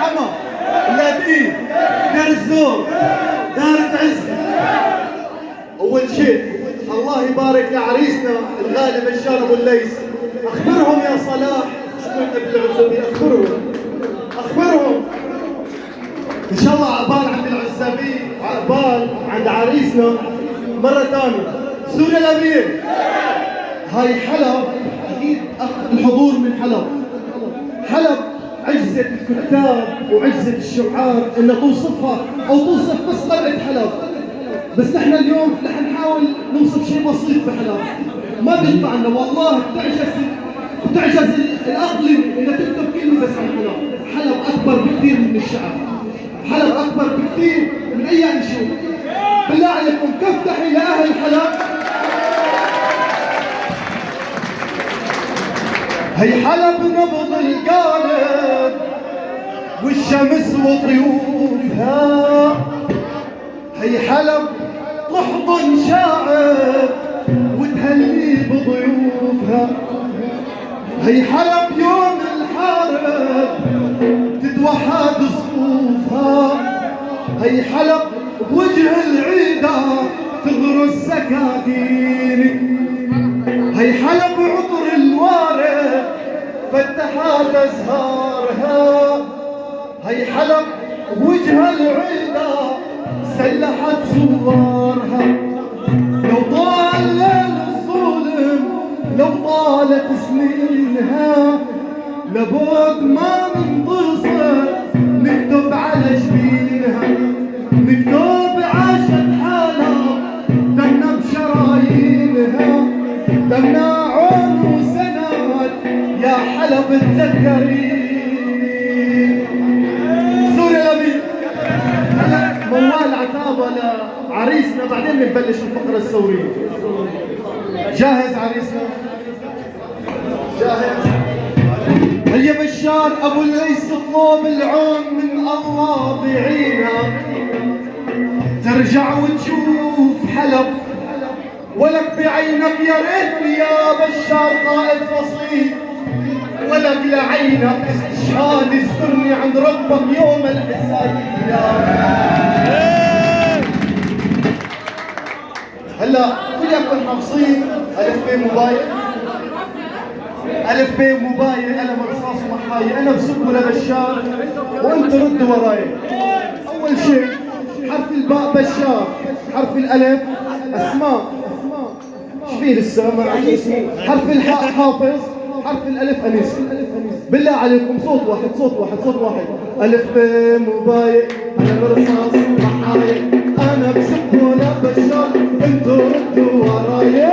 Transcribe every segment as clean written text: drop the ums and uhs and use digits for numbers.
الحما، اللادين، دار الزور، دار تعز. أول شيء الله يبارك لعريسنا الغالي بشار أبو الليث. أخبرهم يا صلاح شو قلت بالعزوبية، أخبرهم إن شاء الله عقبال عند العزابية، عقبال عند عريسنا مرة ثانية. سوريا الأمير، هاي حلب أكيد الحضور من حلب. حلب عجزت الكتاب وعجزت الشعار إن توصفها أو توصف بس قلعة حلب، بس نحن اليوم رح نحاول نوصف شيء بسيط بحلب. ما بيطلع لنا والله، بتعجز الأقلم إنها تكتب كلمة بس عن حلب. حلب أكبر بكثير من الشعب، حلب أكبر بكثير من أي نشوف. بالله عليكم كف تحية لأهل حلب. هي حلب نبض القالب والشمس وطيوفها، هي حلب تحضن شاعر وتهني بضيوفها، هي حلب يوم الحرب تتوحد صفوفها، هي حلب بوجه العيدة تغرس سكاكين، هي حلب عطر الوارد فتحات أزهارها، هي حلب بوجه العيدة سلحت صورها. لو طال ليل الظلم، لو طالت سنينها، لابد ما ننتصر نكتب على جبينها، نكتب عاشت حالها دمنا بشرايينها، دمنا عون وسنوات يا حلب تذكريني. سوريا الأمير، هلا موال عتابة لعريسنا، بعدين بنبلش الفقرة الثورية. جاهز عريسنا؟ جاهز؟ هيا بشار أبو الليث اطلب العون من الله بعينها، ترجع وتشوف حلب ولك بعينك. يا ريتني يا بشار قائد فصيل، ولك لعينك استشهاد يذكرني عند ربك يوم الحساب. هلا كلكم حافظين ألف ب موبايل، ألف ب موبايل، قلم رصاص ومحاية. أنا بسبه لبشار وأنتوا ردوا وراي. أول شيء حرف الباء بشار، حرف الألف أسماء، ايش في لسه ما حرف الحاء حافظ، حرف الألف أنيس. بالله عليكم صوت واحد، صوت واحد، صوت واحد. ألف ب موبايل، قلم رصاص ومحاية. أنا بسبه لبشار أنتوا ردوا وراي.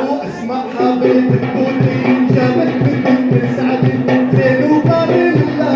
واسمع حبيبك قولي جابك من سعدي زين وقاري بالله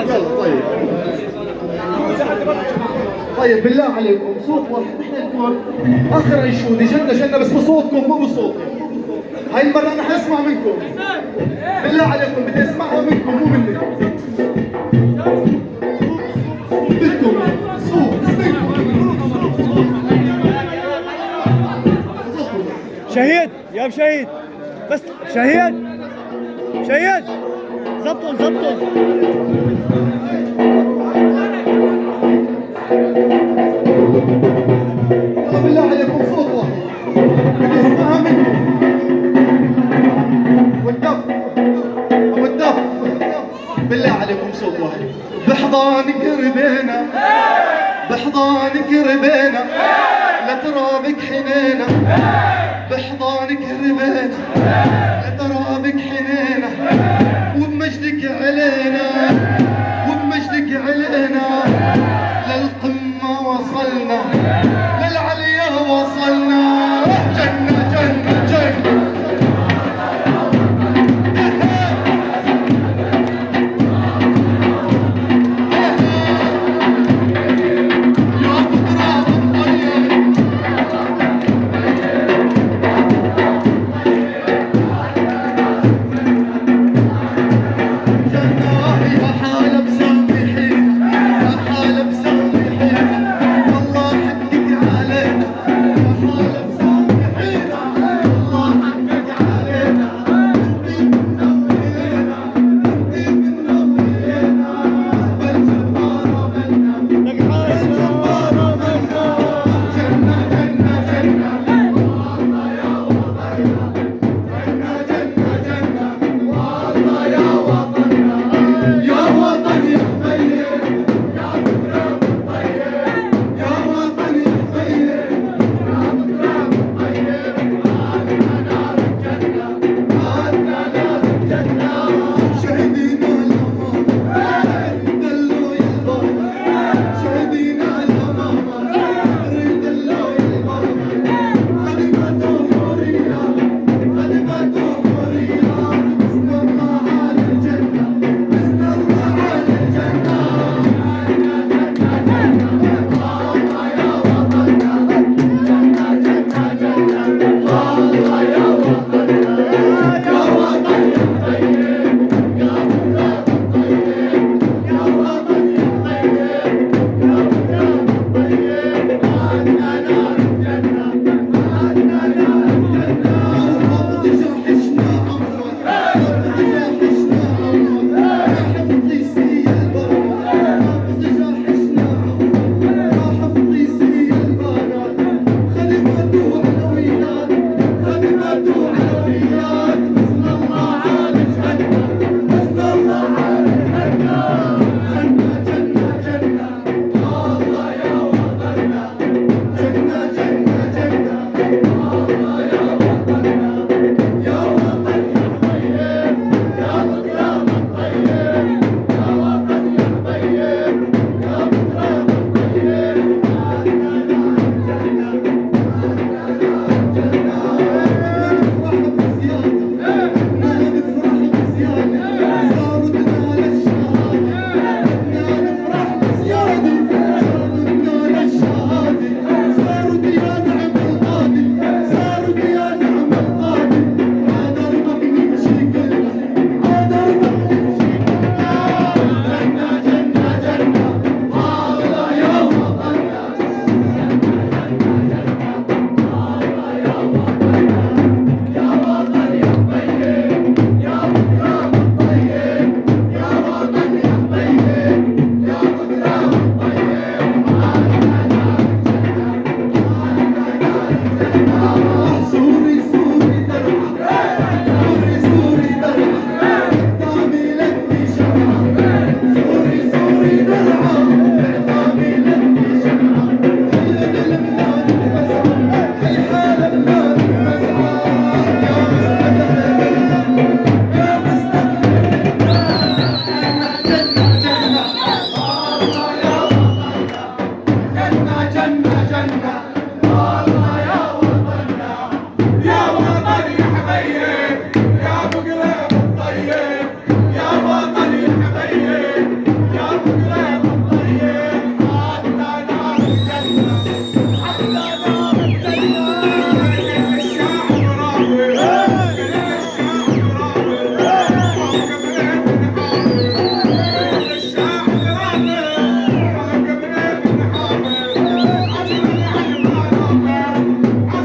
يلا طيب. طيب بالله عليكم صوت واحد، احنا الكل اخر انشودة جنة بس بصوتكم مو بصوتي. هاي المرة انا حاسمع منكم. بالله عليكم بدي اسمعها منكم مو منكم. بدكم صوت شهيد يا شهيد، بس شهيد زبطن بالله عليكم صوت واحد بدي اسمعها منكم. والدف بالله عليكم صوت واحد. بحضانك ربينا لترابك حنينا. بحضانك ربينا لترابك حنينا. وبمجدك علينا للقمة وصلنا، للعليا وصلنا. جنة